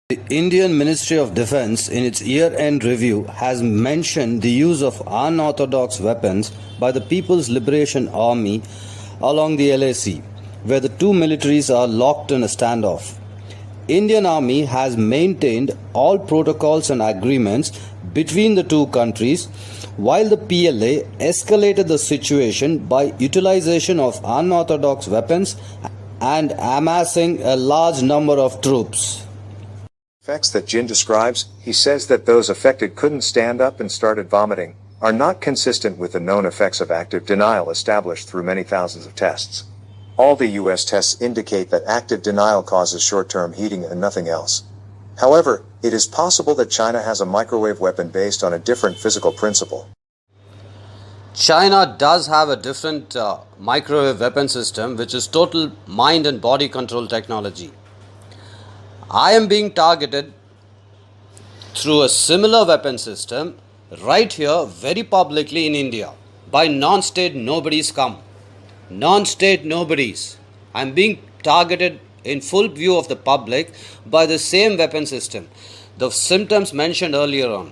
The Indian Ministry of Defence in its year-end review has mentioned the use of unorthodox weapons by the People's Liberation Army along the LAC, where the two militaries are locked in a standoff. Indian Army has maintained all protocols and agreements between the two countries, while the PLA escalated the situation by utilization of unorthodox weapons and amassing a large number of troops. Effects that Jin describes, he says that those affected couldn't stand up and started vomiting, are not consistent with the known effects of active denial established through many thousands of tests. All the US tests indicate that active denial causes short-term heating and nothing else. However, it is possible that China has a microwave weapon based on a different physical principle. China does have a different microwave weapon system, which is total mind and body control technology. I am being targeted through a similar weapon system right here very publicly in India by non-state nobodies come. Non-state nobodies. I am being targeted in full view of the public by the same weapon system. The symptoms mentioned earlier on,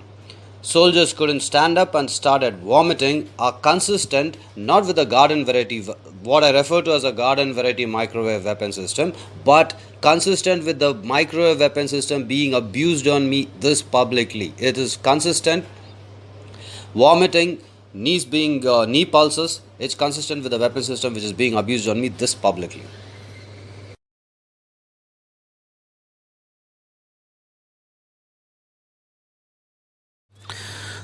soldiers couldn't stand up and started vomiting, are consistent not with the garden variety, what I refer to as a garden variety microwave weapon system, but consistent with the microwave weapon system being abused on me this publicly. It is consistent. Vomiting, knees being knee pulses, it's consistent with the weapon system which is being abused on me this publicly.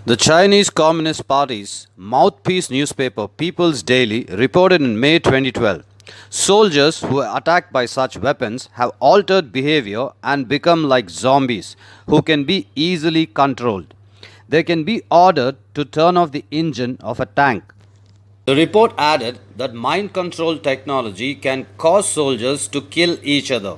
The Chinese Communist Party's mouthpiece newspaper People's Daily reported in May 2012, soldiers who were attacked by such weapons have altered behavior and become like zombies who can be easily controlled. They can be ordered to turn off the engine of a tank. The report added that mind control technology can cause soldiers to kill each other.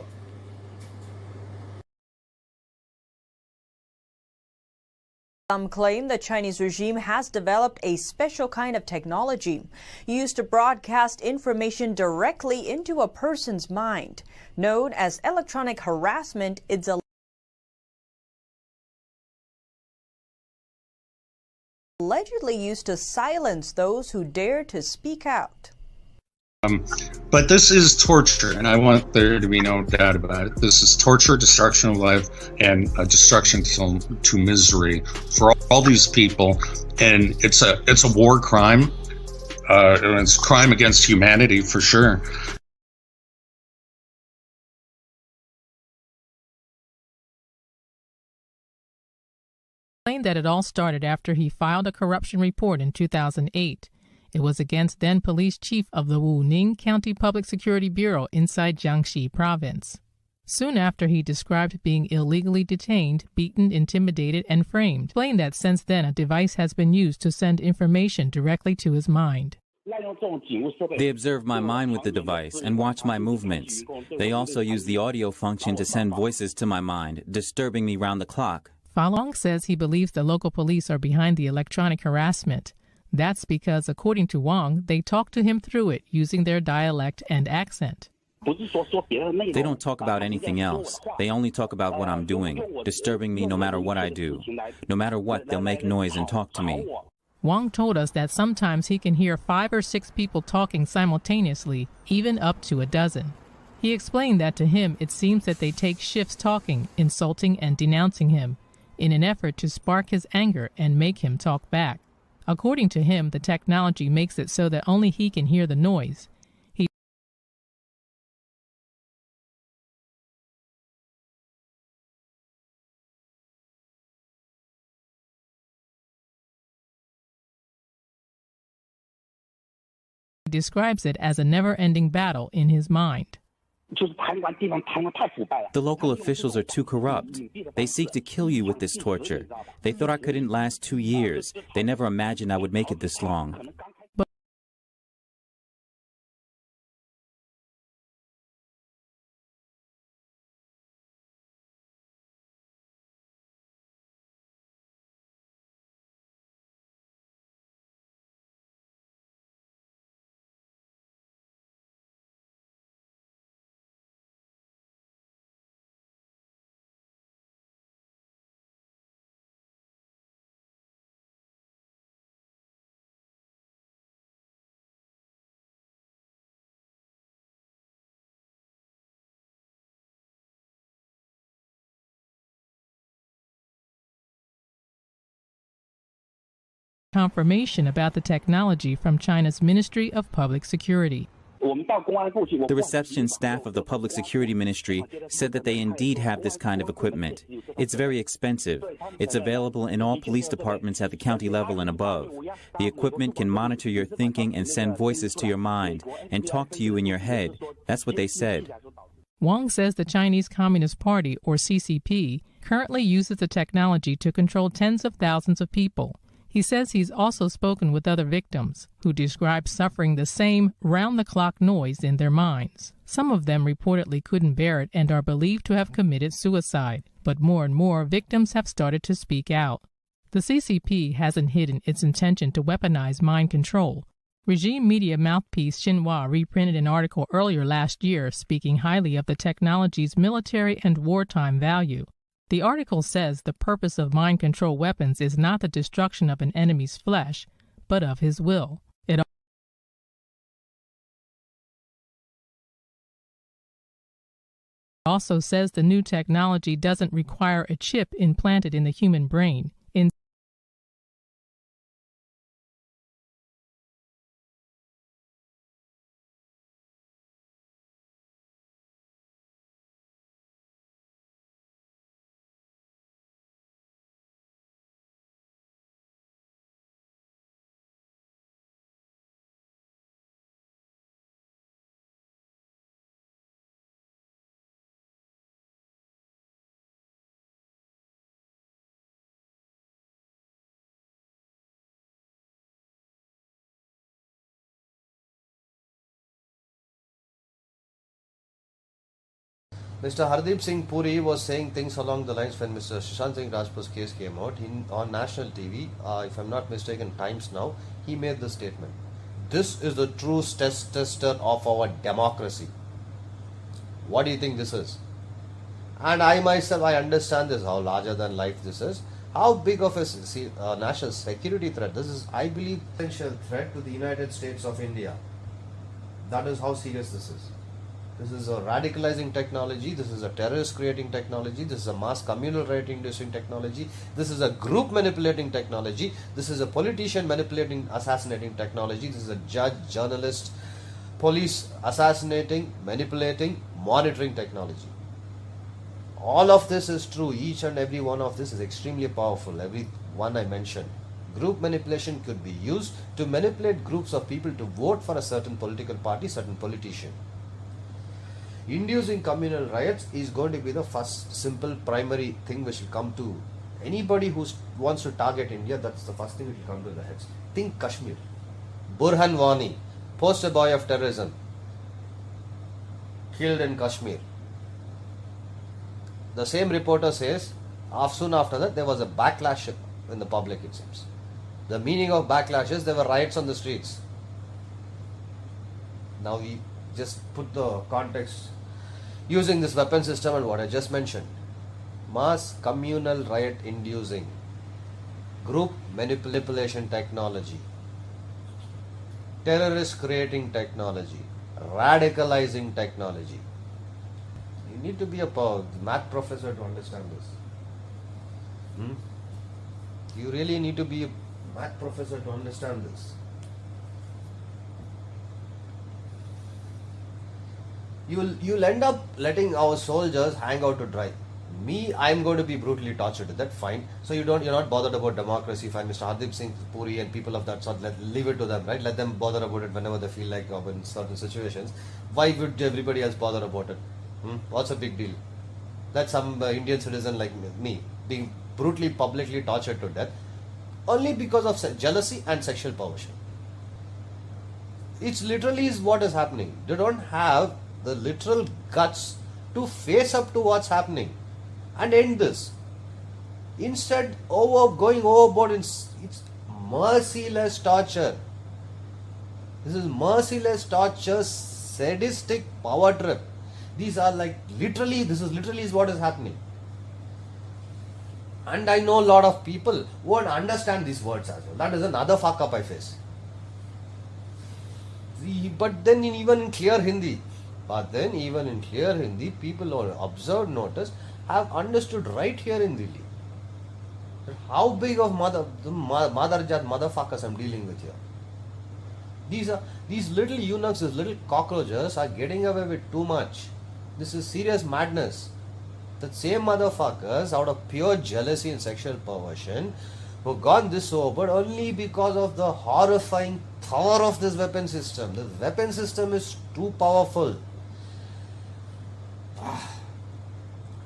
Some claim the Chinese regime has developed a special kind of technology used to broadcast information directly into a person's mind. Known as electronic harassment, it's allegedly used to silence those who dare to speak out. But this is torture, and I want there to be no doubt about it. This is torture, destruction of life, and destruction to misery for all these people, and it's a war crime. It's a crime against humanity for sure. Claimed that it all started after he filed a corruption report in 2008. It was against then police chief of the Wuning County Public Security Bureau inside Jiangxi province. Soon after, he described being illegally detained, beaten, intimidated, and framed, explained that since then a device has been used to send information directly to his mind. They observe my mind with the device and watch my movements. They also use the audio function to send voices to my mind, disturbing me round the clock. Falong says he believes the local police are behind the electronic harassment. That's because, according to Wang, they talk to him through it using their dialect and accent. They don't talk about anything else. They only talk about what I'm doing, disturbing me no matter what I do. No matter what, they'll make noise and talk to me. Wang told us that sometimes he can hear 5 or 6 people talking simultaneously, even up to a dozen. He explained that to him it seems that they take shifts talking, insulting, and denouncing him, in an effort to spark his anger and make him talk back. According to him, the technology makes it so that only he can hear the noise. He describes it as a never-ending battle in his mind. The local officials are too corrupt. They seek to kill you with this torture. They thought I couldn't last 2 years. They never imagined I would make it this long. confirmation about the technology from China's Ministry of Public Security. The reception staff of the Public Security Ministry said that they indeed have this kind of equipment. It's very expensive. It's available in all police departments at the county level and above. The equipment can monitor your thinking and send voices to your mind and talk to you in your head. That's what they said. Wang says the Chinese Communist Party, or CCP, currently uses the technology to control tens of thousands of people. He says he's also spoken with other victims who describe suffering the same round-the-clock noise in their minds. Some of them reportedly couldn't bear it and are believed to have committed suicide, but more and more victims have started to speak out. The CCP hasn't hidden its intention to weaponize mind control. Regime media mouthpiece Xinhua reprinted an article earlier last year speaking highly of the technology's military and wartime value. The article says the purpose of mind control weapons is not the destruction of an enemy's flesh, but of his will. It also says the new technology doesn't require a chip implanted in the human brain. Mr. Hardeep Singh Puri was saying things along the lines when Mr. Sushant Singh Rajput's case came out. On national TV, if I'm not mistaken, Times Now, he made this statement. This is the true tester of our democracy. What do you think this is? And I myself, I understand this, how larger than life this is. How big of a national security threat? This is, I believe, potential threat to the United States of India. That is how serious this is. This is a radicalizing technology, this is a terrorist creating technology, this is a mass communal riot inducing technology, this is a group manipulating technology, this is a politician manipulating, assassinating technology, this is a judge, journalist, police assassinating, manipulating, monitoring technology. All of this is true, each and every one of this is extremely powerful, every one I mentioned. Group manipulation could be used to manipulate groups of people to vote for a certain political party, certain politician. Inducing communal riots is going to be the first simple primary thing which will come to anybody who wants to target India. That's the first thing which will come to the heads. Think Kashmir. Burhan Wani, poster boy of terrorism, killed in Kashmir. The same reporter says, soon after that there was a backlash in the public, it seems. The meaning of backlash is there were riots on the streets. Now we just put the context using this weapon system and what I just mentioned. Mass communal riot inducing, group manipulation technology, terrorist creating technology, radicalizing technology. You need to be a math professor to understand this. You really need to be a math professor to understand this. You'll end up letting our soldiers hang out to dry. Me, I'm going to be brutally tortured. That's fine. So you're not bothered about democracy. Fine, Mr. Hardeep Singh Puri and people of that sort, leave it to them, right? Let them bother about it whenever they feel like, in certain situations. Why would everybody else bother about it? What's a big deal? Let some Indian citizen like me being brutally, publicly tortured to death only because of jealousy and sexual perversion. It's literally is what is happening. They don't have the literal guts to face up to what's happening and end this. Instead, going overboard, it's merciless torture. This is merciless torture, sadistic power trip. These are this is literally what is happening. And I know a lot of people won't understand these words as well. That is another fuck up I face. But then even in clear Hindi, people who observed notice have understood right here in Delhi. How big of motherjat motherfuckers I'm dealing with here? These little eunuchs, these little cockroaches are getting away with too much. This is serious madness. The same motherfuckers, out of pure jealousy and sexual perversion, who got this over only because of the horrifying power of this weapon system. The weapon system is too powerful.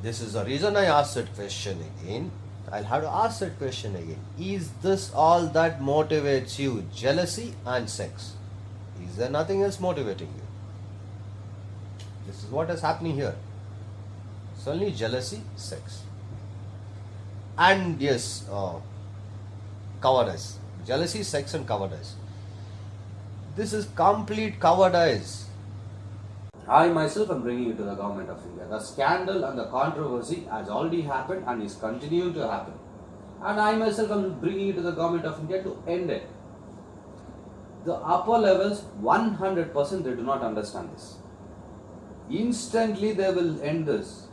This is the reason I asked that question again. I'll have to ask that question again. Is this all that motivates you? Jealousy and sex. Is there nothing else motivating you? This is what is happening here. It's only jealousy, sex. And yes, cowardice. Jealousy, sex and cowardice. This is complete cowardice. I myself am bringing it to the government of India. The scandal and the controversy has already happened and is continuing to happen. And I myself am bringing it to the government of India to end it. The upper levels, 100% they do not understand this. Instantly they will end this.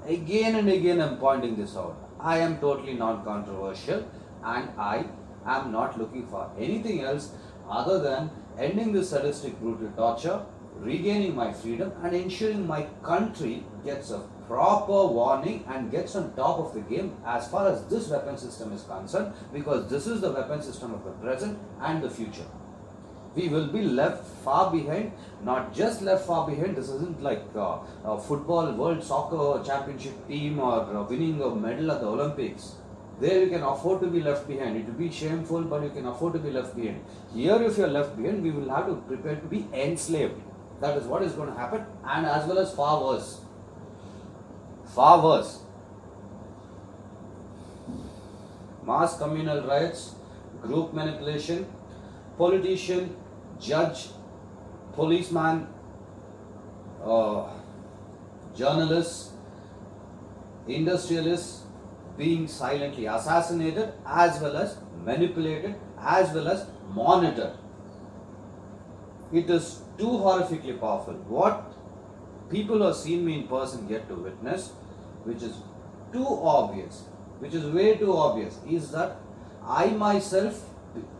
Again and again I am pointing this out. I am totally non-controversial and I am not looking for anything else other than ending this sadistic brutal torture, regaining my freedom and ensuring my country gets a proper warning and gets on top of the game as far as this weapon system is concerned, because this is the weapon system of the present and the future. We will be left far behind, not just left far behind. This isn't like a football world soccer championship team or winning a medal at the Olympics. There you can afford to be left behind. It will be shameful, but you can afford to be left behind. Here if you are left behind, we will have to prepare to be enslaved. That is what is going to happen, and as well as far worse. Far worse. Mass communal riots, group manipulation, politician, judge, policeman, journalists, industrialists being silently assassinated, as well as manipulated, as well as monitored. It is too horrifically powerful. What people who have seen me in person get to witness, which is too obvious, which is way too obvious, is that I myself,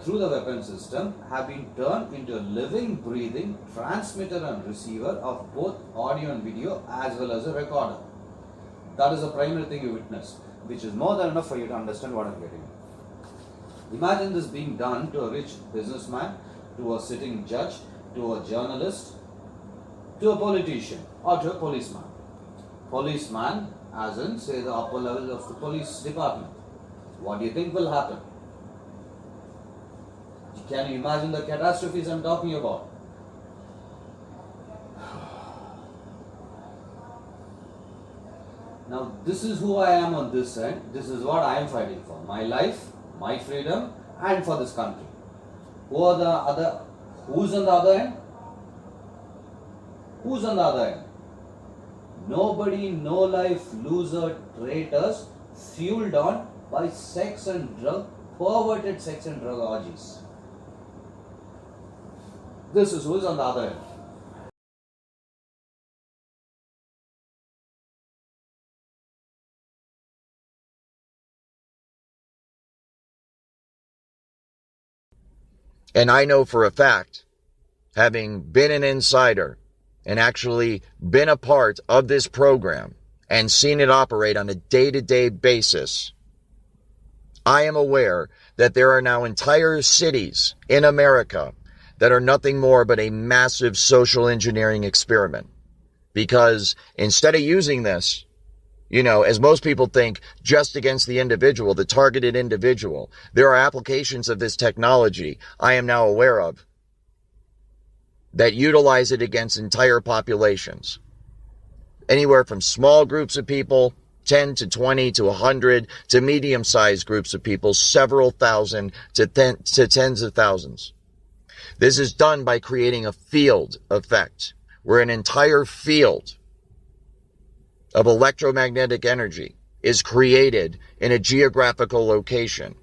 through the weapon system, have been turned into a living, breathing transmitter and receiver of both audio and video as well as a recorder. That is the primary thing you witness, which is more than enough for you to understand what I am getting. Imagine this being done to a rich businessman, to a sitting judge, to a journalist, to a politician, or to a policeman. Policeman, as in, say, the upper level of the police department. What do you think will happen? Can you imagine the catastrophes I'm talking about? Now, this is who I am on this end. This is what I am fighting for. My life, my freedom, and for this country. Who's on the other end? Who's on the other end? Nobody, no life, loser, traitors, fueled on by sex and drug, perverted sex and drug orgies. This is who is on the other end. And I know for a fact, having been an insider and actually been a part of this program and seen it operate on a day-to-day basis, I am aware that there are now entire cities in America that are nothing more but a massive social engineering experiment. Because instead of using this, as most people think, just against the individual, the targeted individual, there are applications of this technology I am now aware of that utilize it against entire populations. Anywhere from small groups of people, 10 to 20 to 100, to medium-sized groups of people, several thousand to tens of thousands. This is done by creating a field effect, where an entire field of electromagnetic energy is created in a geographical location.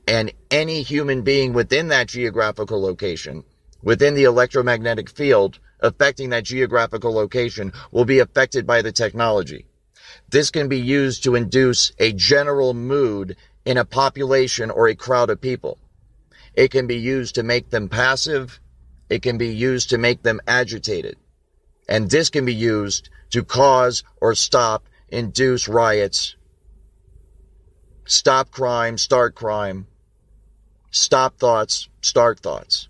And any human being within that geographical location, within the electromagnetic field affecting that geographical location, will be affected by the technology. This can be used to induce a general mood in a population or a crowd of people. It can be used to make them passive. It can be used to make them agitated. And this can be used to cause or stop, induce riots, stop crime, start crime, stop thoughts, start thoughts.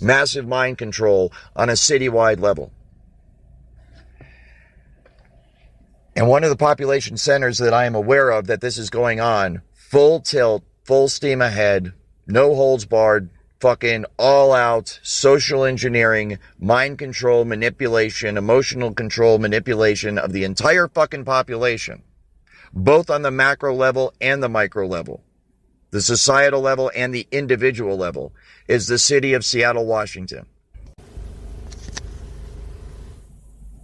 Massive mind control on a citywide level. And one of the population centers that I am aware of that this is going on, full tilt, full steam ahead, no holds barred, fucking all out social engineering, mind control, manipulation, emotional control, manipulation of the entire fucking population, both on the macro level and the micro level, the societal level and the individual level, is the city of Seattle, Washington.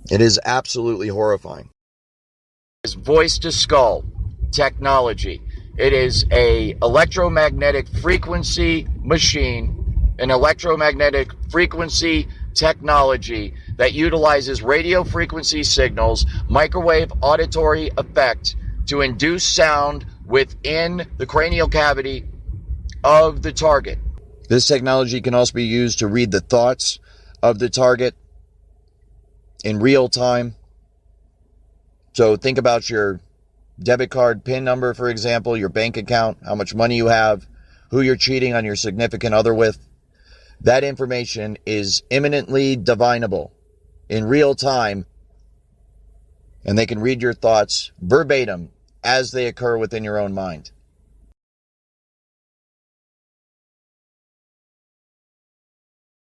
It is absolutely horrifying. It's voice to skull technology. It is a electromagnetic frequency machine, an electromagnetic frequency technology that utilizes radio frequency signals, microwave auditory effect to induce sound within the cranial cavity of the target. This technology can also be used to read the thoughts of the target in real time. So think about your debit card PIN number, for example, your bank account, how much money you have, who you're cheating on your significant other with. That information is imminently divinable in real time, and they can read your thoughts verbatim as they occur within your own mind.